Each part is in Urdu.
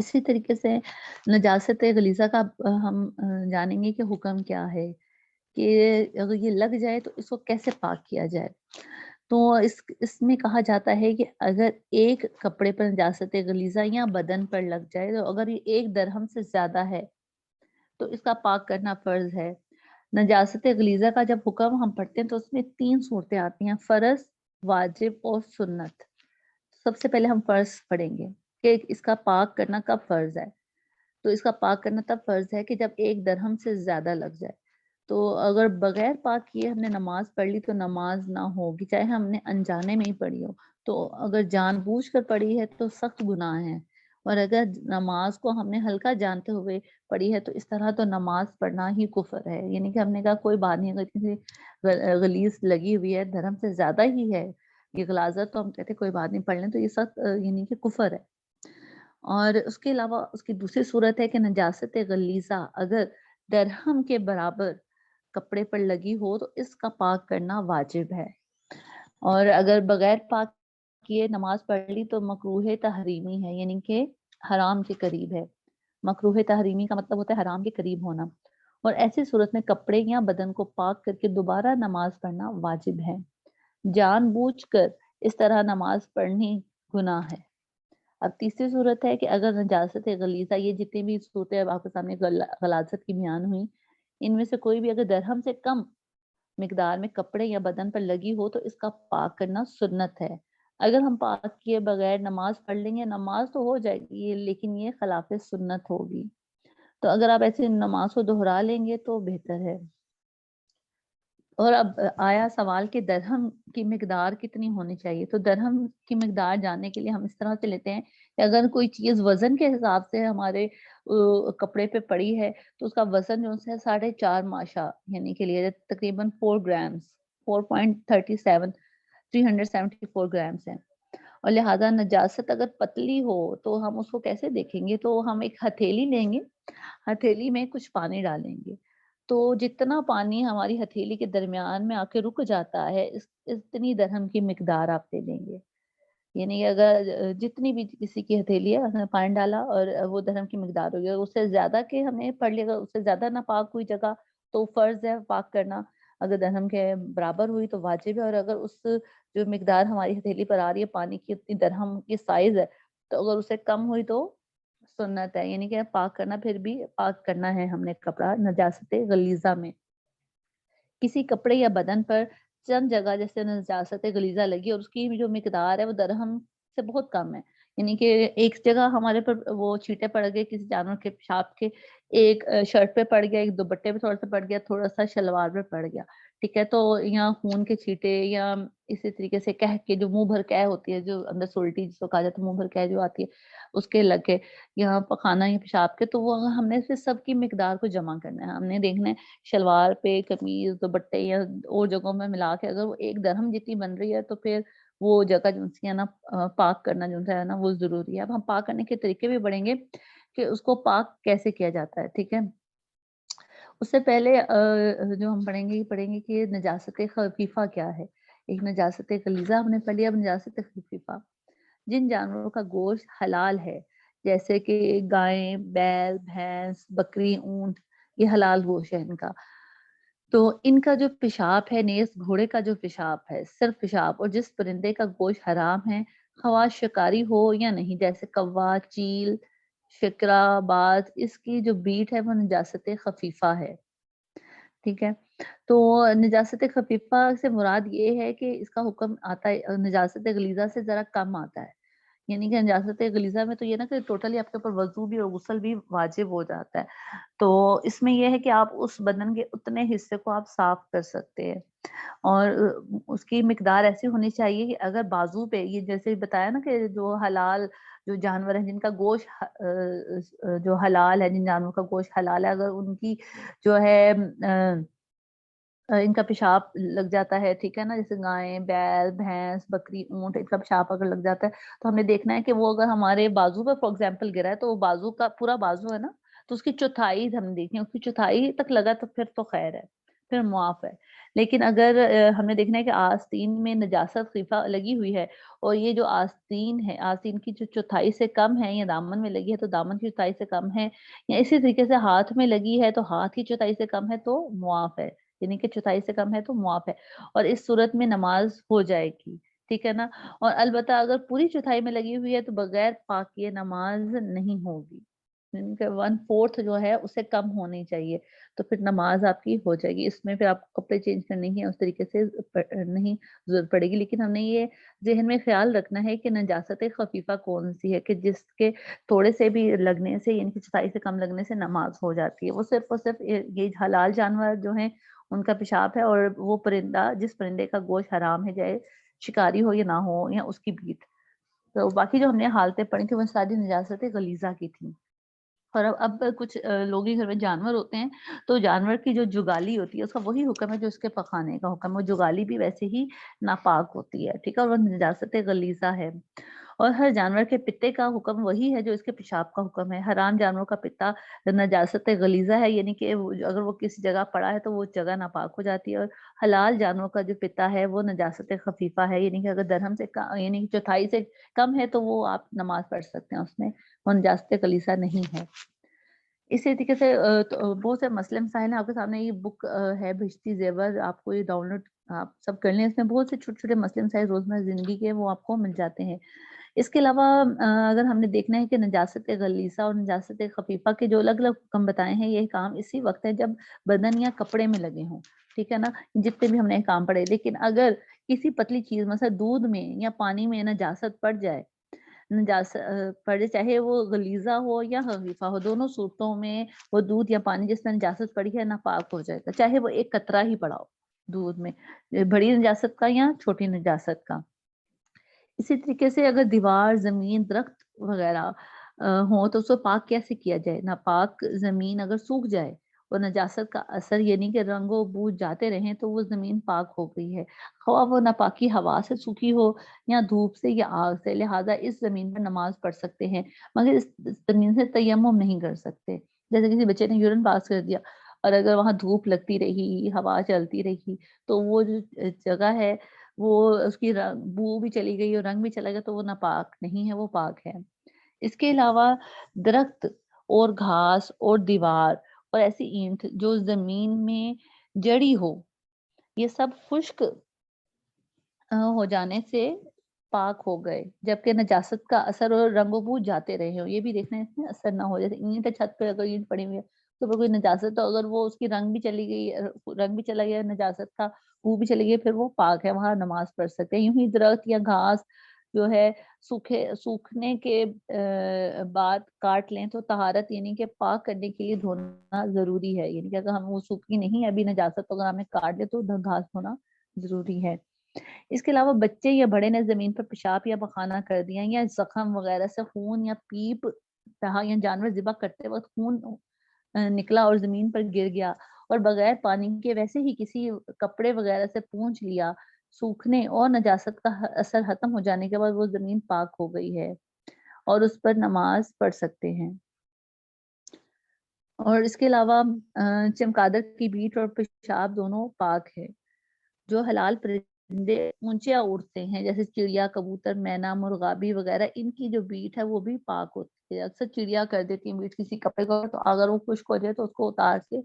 اسی طریقے سے نجاست غلیظہ کا ہم جانیں گے کہ حکم کیا ہے، کہ اگر یہ لگ جائے تو اس کو کیسے پاک کیا جائے۔ تو اس میں کہا جاتا ہے کہ اگر ایک کپڑے پر نجاست غلیظہ یا بدن پر لگ جائے، تو اگر یہ 1 درہم سے زیادہ ہے تو اس کا پاک کرنا فرض ہے۔ نجاست غلیظہ کا جب حکم ہم پڑھتے ہیں تو اس میں 3 صورتیں آتی ہیں: فرض، واجب اور سنت۔ سب سے پہلے ہم فرض پڑھیں گے کہ اس کا پاک کرنا کب فرض ہے۔ تو اس کا پاک کرنا تب فرض ہے کہ جب 1 درہم سے زیادہ لگ جائے۔ تو اگر بغیر پاک کیے ہم نے نماز پڑھ لی تو نماز نہ ہوگی، چاہے ہم نے انجانے میں ہی پڑھی ہو۔ تو اگر جان بوجھ کر پڑھی ہے تو سخت گناہ ہے، اور اگر نماز کو ہم نے ہلکا جانتے ہوئے پڑھی ہے تو اس طرح تو نماز پڑھنا ہی کفر ہے۔ یعنی کہ ہم نے کہا کوئی بات نہیں، اگر کسی غلیظ لگی ہوئی ہے، دھرم سے زیادہ ہی ہے یہ غلاظت، تو ہم کہتے ہیں کوئی بات نہیں، پڑھ لیں، تو یہ سخت یعنی کہ کفر ہے۔ اور اس کے علاوہ اس کی دوسری صورت ہے کہ نجاست غلیظہ اگر درہم کے برابر کپڑے پر لگی ہو تو اس کا پاک کرنا واجب ہے، اور اگر بغیر پاک کیے نماز پڑھ لی تو مکروہ تحریمی ہے، یعنی کہ حرام کے قریب ہے۔ مکروہ تحریمی کا مطلب ہوتا ہے حرام کے قریب ہونا، اور ایسی صورت میں کپڑے یا بدن کو پاک کر کے دوبارہ نماز پڑھنا واجب ہے۔ جان بوجھ کر اس طرح نماز پڑھنی گناہ ہے۔ اب تیسری صورت ہے کہ اگر نجاست غلیظہ، یہ جتنی بھی صورتیں آپ کے سامنے غلاظت کی بیان ہوئی، ان میں سے کوئی بھی اگر درہم سے کم مقدار میں کپڑے یا بدن پر لگی ہو تو اس کا پاک کرنا سنت ہے۔ اگر ہم پاک کیے بغیر نماز پڑھ لیں گے، نماز تو ہو جائے گی لیکن یہ خلاف سنت ہوگی، تو اگر آپ ایسے نماز کو دہرا لیں گے تو بہتر ہے۔ اور اب آیا سوال کہ درہم کی مقدار کتنی ہونی چاہیے، تو درہم کی مقدار جاننے کے لیے ہم اس طرح سے لیتے ہیں کہ اگر کوئی چیز وزن کے حساب سے ہمارے کپڑے پہ پڑی ہے تو اس کا وزن جو ہے 4.5 ماشا یعنی کے لیے تقریباً 4 گرامز 4.37 374 گرامز ہیں، اور لہذا نجاست اگر پتلی ہو تو ہم اس کو کیسے دیکھیں گے، تو ہم ایک ہتھیلی لیں گے، ہتھیلی میں کچھ پانی ڈالیں گے، تو جتنا پانی ہماری ہتھیلی کے درمیان میں آ کے رک جاتا ہے اتنی درہم کی مقدار آپ دے دیں گے۔ یعنی اگر جتنی بھی کسی کی ہتھیلی ہے، ہم نے پانی ڈالا اور وہ درہم کی مقدار ہوگی، اگر اس سے زیادہ کے ہم نے پڑھ لیا، اگر اس سے زیادہ نہ پاک ہوئی جگہ تو فرض ہے پاک کرنا، اگر درہم کے برابر ہوئی تو واجب ہے، اور اگر اس جو مقدار ہماری ہتھیلی پر آ رہی ہے پانی کی، اتنی درہم کی سائز ہے، تو اگر اس سے کم ہوئی تو سنت ہے، یعنی کہ پاک کرنا، پھر بھی پاک کرنا ہے ہم نے کپڑا نجاست غلیظہ میں۔ کسی کپڑے یا بدن پر چند جگہ جیسے نجاست غلیظہ لگی اور اس کی جو مقدار ہے وہ درہم سے بہت کم ہے، یعنی کہ ایک جگہ ہمارے پر وہ چھینٹے پڑ گئے کسی جانور کے پیشاب کے، ایک شرٹ پہ پڑ گیا، ایک دوپٹے پہ تھوڑا سا پڑ گیا، تھوڑا سا شلوار پہ پڑ گیا، ٹھیک ہے، تو یا خون کے چھینٹے، یا اسی طریقے سے کہہ کے جو منہ بھر کہہ ہوتی ہے، جو اندر سلٹی جس کو کہا جاتا ہے منہ بھر کہہ جو آتی ہے، اس کے لگے یا پخانہ یا پیشاب کے، تو وہ ہم نے پھر سب کی مقدار کو جمع کرنا ہے، ہم نے دیکھنا ہے شلوار پہ، قمیض، دوپٹے یا اور جگہوں میں ملا کے اگر وہ 1 درہم جتنی بن رہی ہے تو پھر وہ جگہ جو سی ہے نا پاک کرنا جو ہے نا وہ ضروری ہے۔ اب ہم پاک کرنے کے طریقے بھی پڑھیں گے کہ اس کو پاک کیسے کیا جاتا ہے، ٹھیک ہے۔ اس سے پہلے جو ہم پڑھیں گے کہ نجاست خفیفہ کیا ہے۔ ایک نجاست غلیظہ ہم نے پڑھ لیا، اب نجاست خفیفہ جن جانوروں کا گوشت حلال ہے، جیسے کہ گائیں، بیل، بھینس، بکری، اونٹ، یہ حلال گوشت ہے ان کا، تو ان کا جو پیشاب ہے، نیز گھوڑے کا جو پیشاب ہے، صرف پیشاب، اور جس پرندے کا گوشت حرام ہے، خواہ شکاری ہو یا نہیں، جیسے کوا، چیل، شکرا، باز، اس کی جو بیٹ ہے وہ نجاست خفیفہ ہے، ٹھیک ہے۔ تو نجاست خفیفہ سے مراد یہ ہے کہ اس کا حکم آتا ہے نجاست غلیظہ سے ذرا کم آتا ہے، یعنی کہ نجاست غلیظہ میں تو یہ نا کہ ٹوٹلی آپ کے اوپر وضو بھی اور غسل بھی واجب ہو جاتا ہے، تو اس میں یہ ہے کہ آپ اس بدن کے اتنے حصے کو آپ صاف کر سکتے ہیں، اور اس کی مقدار ایسی ہونی چاہیے کہ اگر بازو پہ، یہ جیسے بتایا نا کہ جو حلال جو جانور ہیں جن کا گوشت جو حلال ہے، جن جانوروں کا گوشت حلال ہے، اگر ان کی جو ہے ان کا پیشاب لگ جاتا ہے، ٹھیک ہے نا، جیسے گائیں، بیل، بھینس، بکری، اونٹ، ان کا پیشاب اگر لگ جاتا ہے تو ہم نے دیکھنا ہے کہ وہ اگر ہمارے بازو پہ فار ایگزامپل گرا ہے تو وہ بازو کا پورا بازو ہے نا، تو اس کی چوتھائی ہم دیکھیں، اس کی چوتھائی تک لگا تو پھر تو خیر ہے، پھر معاف ہے. لیکن اگر ہم نے دیکھنا ہے کہ آستین میں نجاست خفیہ لگی ہوئی ہے اور یہ جو آستین ہے، آستین کی جو چوتھائی سے کم ہے یا دامن میں لگی ہے تو دامن کی چوتھائی سے کم ہے، یا اسی طریقے سے ہاتھ میں لگی ہے تو ہاتھ کی چوتھائی سے کم ہے تو معاف ہے، یعنی کہ چوتھائی سے کم ہے تو معاف ہے، اور اس صورت میں نماز ہو جائے گی. ٹھیک ہے نا. اور البتہ اگر پوری چوتھائی میں لگی ہوئی ہے تو بغیر پاکیے نماز نہیں ہوگی، یعنی کہ 1/4 جو ہے اسے کم ہونی چاہیے، تو پھر نماز آپ کی ہو جائے گی. اس میں پھر آپ کو کپڑے چینج کرنے کی اس طریقے سے نہیں ضرورت پڑے گی. لیکن ہم نے یہ ذہن میں خیال رکھنا ہے کہ نجاست خفیفہ کون سی ہے کہ جس کے تھوڑے سے بھی لگنے سے، یعنی کہ چوتھائی سے کم لگنے سے نماز ہو جاتی ہے. وہ صرف اور صرف یہ حلال جانور جو ہیں ان کا پیشاب ہے، اور وہ پرندہ جس پرندے کا گوشت حرام ہے، چاہے شکاری ہو یا نہ ہو، یا اس کی بیٹ. تو باقی جو ہم نے حالتیں پڑھی تھی وہ ساری نجاست غلیظہ کی تھیں. اور اب کچھ لوگ ہی گھر میں جانور ہوتے ہیں تو جانور کی جو جگالی ہوتی ہے اس کا وہی حکم ہے جو اس کے پخانے کا حکم ہے. وہ جگالی بھی ویسے ہی ناپاک ہوتی ہے. ٹھیک ہے. اور وہ نجاست غلیظہ ہے. اور ہر جانور کے پتے کا حکم وہی ہے جو اس کے پیشاب کا حکم ہے. حرام جانوروں کا پتا نجاست غلیظہ ہے، یعنی کہ اگر وہ کسی جگہ پڑا ہے تو وہ جگہ ناپاک ہو جاتی ہے. اور حلال جانوروں کا جو پتا ہے وہ نجاست خفیفہ ہے، یعنی کہ اگر درہم سے یعنی چوتھائی سے کم ہے تو وہ آپ نماز پڑھ سکتے ہیں، اس میں وہ نجاست غلیظہ نہیں ہے. اسی طریقے سے بہت سے مسئلے مسائل ہیں. آپ کے سامنے یہ بک ہے بہشتی زیور، آپ کو یہ ڈاؤن لوڈ آپ سب کر لیں. اس میں بہت سے چھوٹے چھوٹے مسئلے مسائل روزمرہ زندگی کے وہ آپ کو مل جاتے ہیں. اس کے علاوہ اگر ہم نے دیکھنا ہے کہ نجاست غلیظہ اور نجاست خفیفہ کے جو الگ الگ حکم بتائے ہیں، یہ کام اسی وقت ہے جب بدن یا کپڑے میں لگے ہوں. ٹھیک ہے نا. جتنے بھی ہم نے کام پڑھے. لیکن اگر کسی پتلی چیز مثلا دودھ میں یا پانی میں نجاست پڑ جائے، نجاست پڑے، چاہے وہ غلیظہ ہو یا خفیفہ ہو، دونوں صورتوں میں وہ دودھ یا پانی جس میں نجاست پڑی ہے ناپاک ہو جائے گا، چاہے وہ ایک قطرہ ہی پڑا ہو دودھ میں، بڑی نجاست کا یا چھوٹی نجاست کا. اسی طریقے سے اگر دیوار، زمین، درخت وغیرہ ہوں تو اس کو پاک کیسے کیا جائے؟ ناپاک زمین اگر سوکھ جائے اور نجاست کا اثر یعنی کہ رنگ و بو جاتے رہیں تو وہ زمین پاک ہو گئی ہے، خواہ وہ ناپاکی ہوا سے سوکھی ہو یا دھوپ سے یا آگ سے. لہٰذا اس زمین پر نماز پڑھ سکتے ہیں، مگر اس زمین سے تیمم نہیں کر سکتے. جیسے کسی بچے نے یورین پاس کر دیا اور اگر وہاں دھوپ لگتی رہی، ہوا چلتی رہی تو وہ جو جگہ ہے وہ اس کی بو بھی چلی گئی اور رنگ بھی چلا گیا تو وہ ناپاک نہیں ہے، وہ پاک ہے. اس کے علاوہ درخت اور گھاس اور دیوار اور ایسی اینٹ جو زمین میں جڑی ہو، یہ سب خشک ہو جانے سے پاک ہو گئے، جبکہ نجاست کا اثر اور رنگ و بو جاتے رہے ہو. یہ بھی دیکھنا ہے اس میں اثر نہ ہو. جیسے اینٹ چھت پہ اگر اینٹ پڑی ہوئی ہے تو وہ کوئی نجاست، تو اگر وہ اس کی رنگ بھی چلی گئی، رنگ بھی چلا گیا نجاست کا، بو بھی چلی گئی، پھر وہ پاک ہے، وہاں نماز پڑھ سکتے ہیں. یوں ہی درخت یا گھاس جو ہے سوکھنے کے بعد کاٹ لیں تو طہارت یعنی کہ پاک کرنے کے لیے دھونا ضروری ہے. یعنی کہ اگر ہم وہ سوکھی نہیں ہے ابھی نجاست تو اگر ہم نے کاٹ لے تو گھاس دھونا ضروری ہے. اس کے علاوہ بچے یا بڑے نے زمین پر پیشاب یا پخانہ کر دیا یا زخم وغیرہ سے خون یا پیپ رہا یا جانور ذبح کرتے وقت خون نکلا اور زمین پر گر گیا اور بغیر پانی کے ویسے ہی کسی کپڑے وغیرہ سے پونچھ لیا، سوکھنے اور نجاست کا اثر ختم ہو جانے کے بعد وہ زمین پاک ہو گئی ہے اور اس پر نماز پڑھ سکتے ہیں. اور اس کے علاوہ چمگادڑ کی بیٹ اور پیشاب دونوں پاک ہے. جو حلال پرندے اونچے اڑتے ہیں جیسے چڑیا، کبوتر، مینا، مرغابی وغیرہ، ان کی جو بیٹ ہے وہ بھی پاک ہوتی ہے. اکثر چڑیا کر دیتی ہیں بیٹ کسی کپڑے کو، تو اگر وہ خشک ہو جائے تو اس کو اتار کے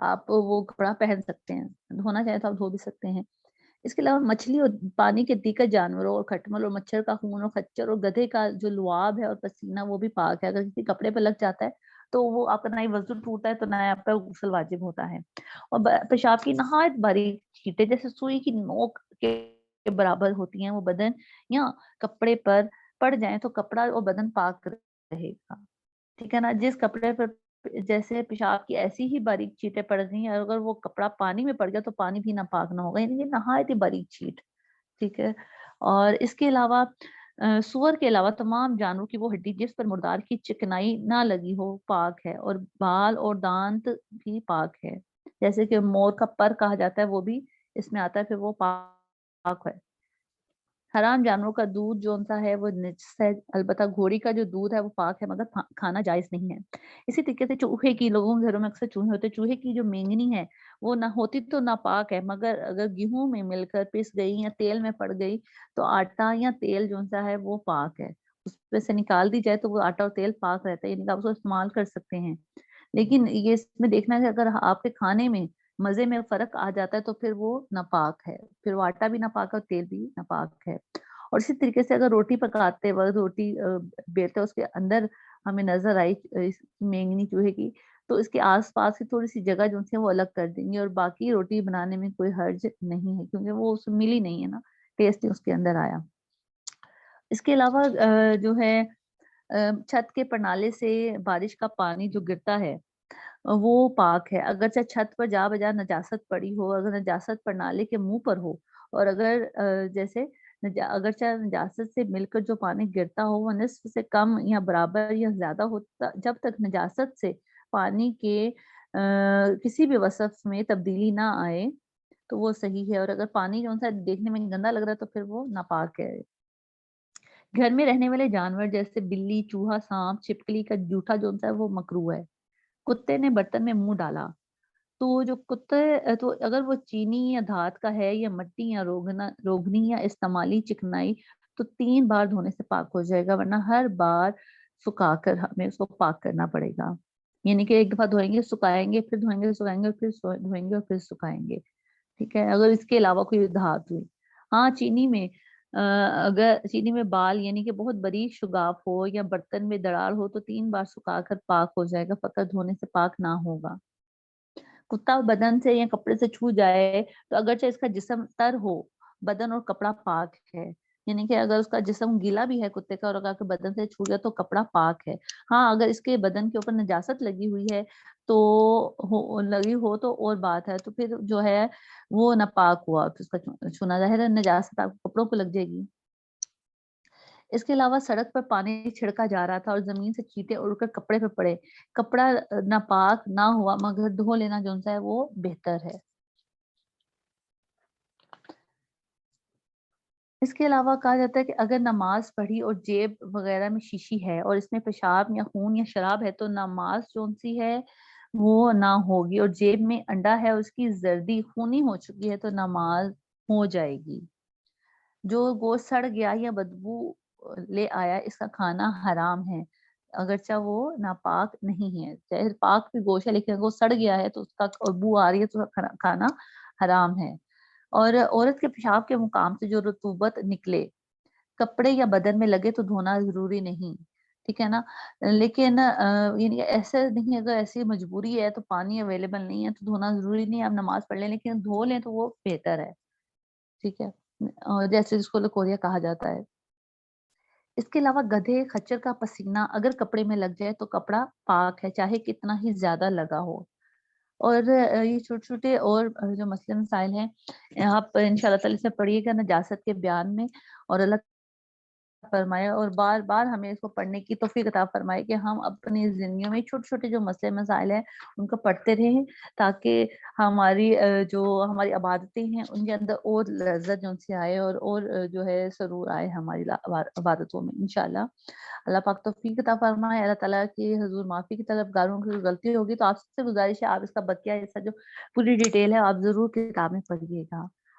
آپ وہ کپڑا پہن سکتے ہیں، دھونا چاہے تو آپ دھو بھی سکتے ہیں. اس کے علاوہ مچھلی اور پانی کے دیگر جانوروں اور کھٹمل اور مچھر کا خون اور خچر اور گدھے کا جو لعاب ہے اور پسینہ وہ بھی پاک ہے. اگر کسی کپڑے پہ لگ جاتا ہے تو وہ آپ کا نہ ہی وضو ٹوٹتا ہے تو نہ آپ کا غسل واجب ہوتا ہے. اور پیشاب کی نہایت باریک چھینٹیں جیسے سوئی کی نوک کے برابر ہوتی ہیں، وہ بدن یا کپڑے پر پڑ جائیں تو کپڑا اور بدن پاک رہے گا. ٹھیک ہے نا. جس کپڑے پر جیسے پیشاب کی ایسی ہی باریک چھینٹیں پڑ رہی ہیں، اگر وہ کپڑا پانی میں پڑ گیا تو پانی بھی ناپاک نہ ہوگا، یعنی یہ نہایت ہی باریک چھینٹ. ٹھیک ہے. اور اس کے علاوہ سور کے علاوہ تمام جانوروں کی وہ ہڈی جس پر مردار کی چکنائی نہ لگی ہو پاک ہے، اور بال اور دانت بھی پاک ہے. جیسے کہ مور کا پر کہا جاتا ہے وہ بھی اس میں آتا ہے، پھر وہ پاک ہے. حرام جانوروں کا دودھ جو سا ہے وہ نجس ہے، البتہ گھوڑی کا جو دودھ ہے وہ پاک ہے، مگر کھانا جائز نہیں ہے۔ اسی طریقے سے چوہے کی، لوگوں کے گھروں میں اکثر چوہے ہوتے ہیں، چوہے کی جو مینگنی ہے وہ نہ ہوتی تو ناپاک ہے، مگر اگر گیہوں میں مل کر پس گئی یا تیل میں پڑ گئی تو آٹا یا تیل جو سا ہے وہ پاک ہے، اس میں سے نکال دی جائے تو وہ آٹا اور تیل پاک رہتا ہے، یعنی کہ آپ اس کو استعمال کر سکتے ہیں۔ لیکن یہ اس میں دیکھنا ہے کہ اگر آپ کے کھانے میں مزے میں فرق آ جاتا ہے تو پھر وہ ناپاک ہے، پھر وہ آٹا بھی ناپاک ہے اور تیل بھی ناپاک ہے۔ اور اسی طریقے سے اگر روٹی پکاتے وقت روٹی بیلتے اس کے اندر ہمیں نظر آئی اس مینگنی چوہے کی، تو اس کے آس پاس کی تھوڑی سی جگہ جو ہے وہ الگ کر دیں گے، اور باقی روٹی بنانے میں کوئی حرج نہیں ہے، کیونکہ وہ اس میں ملی نہیں ہے نا، ٹیسٹ اس کے اندر آیا۔ اس کے علاوہ جو ہے چھت کے پرنالے سے بارش کا پانی جو گرتا ہے وہ پاک ہے، اگرچہ چھت پر جا بجا نجاست پڑی ہو، اگر نجاست پرنالے کے منہ پر ہو، اور اگر جیسے اگرچہ نجاست سے مل کر جو پانی گرتا ہو وہ نصف سے کم یا برابر یا زیادہ ہوتا، جب تک نجاست سے پانی کے کسی بھی وصف میں تبدیلی نہ آئے تو وہ صحیح ہے، اور اگر پانی جو سا دیکھنے میں گندا لگ رہا ہے تو پھر وہ ناپاک ہے۔ گھر میں رہنے والے جانور جیسے بلی، چوہا، سانپ، چھپکلی کا جوٹا جو ہے وہ مکروہ ہے۔ کتے نے برتن میں منہ ڈالا تو جو کتے تو اگر وہ چینی یا دھات کا ہے یا مٹی یا روغنی یا استعمالی چکنائی تو 3 بار دھونے سے پاک ہو جائے گا، ورنہ ہر بار سکھا کر ہمیں اس کو پاک کرنا پڑے گا، یعنی کہ ایک دفعہ دھوئیں گے، سکھائیں گے، پھر دھوئیں گے، سکھائیں گے، پھر دھوئیں گے اور پھر سکھائیں گے، ٹھیک ہے، اگر اس کے علاوہ کوئی دھات ہوئی۔ ہاں چینی میں اگر چینی میں بال یعنی کہ بہت باریک شگاف ہو یا برتن میں دراڑ ہو تو 3 بار سکھا کر پاک ہو جائے گا، فقط دھونے سے پاک نہ ہوگا۔ کتا بدن سے یا کپڑے سے چھو جائے تو اگرچہ اس کا جسم تر ہو، بدن اور کپڑا پاک ہے، یعنی کہ اگر اس کا جسم گیلا بھی ہے کتے کا اور اگر بدن سے چھو گیا تو کپڑا پاک ہے۔ ہاں اگر اس کے بدن کے اوپر نجاست لگی ہوئی ہے تو لگی ہو تو اور بات ہے، تو پھر جو ہے وہ ناپاک ہوا، تو اس کا چھونا ظاہر ہے نجاست آپ کپڑوں کو لگ جائے گی۔ اس کے علاوہ سڑک پر پانی چھڑکا جا رہا تھا اور زمین سے چیٹے اڑ کر کپڑے پہ پڑے، کپڑا ناپاک نہ ہوا مگر دھو لینا جو ہے وہ بہتر ہے۔ اس کے علاوہ کہا جاتا ہے کہ اگر نماز پڑھی اور جیب وغیرہ میں شیشی ہے اور اس میں پیشاب یا خون یا شراب ہے تو نماز جون سی ہے وہ نہ ہوگی، اور جیب میں انڈا ہے اور اس کی زردی خونی ہو چکی ہے تو نماز ہو جائے گی۔ جو گوشت سڑ گیا یا بدبو لے آیا اس کا کھانا حرام ہے، اگرچہ وہ ناپاک نہیں ہے، چاہے پاک بھی گوشت ہے لیکن اگر وہ سڑ گیا ہے تو اس کا بو آ رہی ہے تو اس کا کھانا حرام ہے۔ اور عورت کے پیشاب کے مقام سے جو رطوبت نکلے کپڑے یا بدن میں لگے تو دھونا ضروری نہیں، ٹھیک ہے نا، لیکن یعنی ایسا نہیں، اگر ایسی مجبوری ہے تو پانی اویلیبل نہیں ہے تو دھونا ضروری نہیں ہے، آپ نماز پڑھ لیں لیکن دھو لیں تو وہ بہتر ہے، ٹھیک ہے، اور جیسے جس کو لکوریا کہا جاتا ہے۔ اس کے علاوہ گدھے خچر کا پسینہ اگر کپڑے میں لگ جائے تو کپڑا پاک ہے چاہے کتنا ہی زیادہ لگا ہو۔ اور یہ چھوٹے چھوٹے اور جو مسئلے مسائل ہیں آپ ان شاء اللہ تعالی سے پڑھیے گا نجاست کے بیان میں، اور اللہ فرمائے اور بار بار ہمیں اس کو پڑھنے کی توفیق عطا فرمائے کہ ہم اپنی زندگیوں میں چھوٹے چھوٹے جو مسئلے مسائل ہیں ان کو پڑھتے رہیں تاکہ ہماری جو ہماری عبادتیں ہیں ان کے اندر اور لذت جو سے آئے اور جو ہے سرور آئے ہماری عبادتوں میں انشاءاللہ۔ اللہ پاک توفیق عطا فرمائے، اللہ تعالیٰ کی حضور معافی کی طلب گاروں کی غلطی ہوگی تو آپ سے گزارش ہے آپ اس کا بقیہ حصہ جو پوری ڈیٹیل ہے آپ ضرور کتاب میں پڑھیے گا۔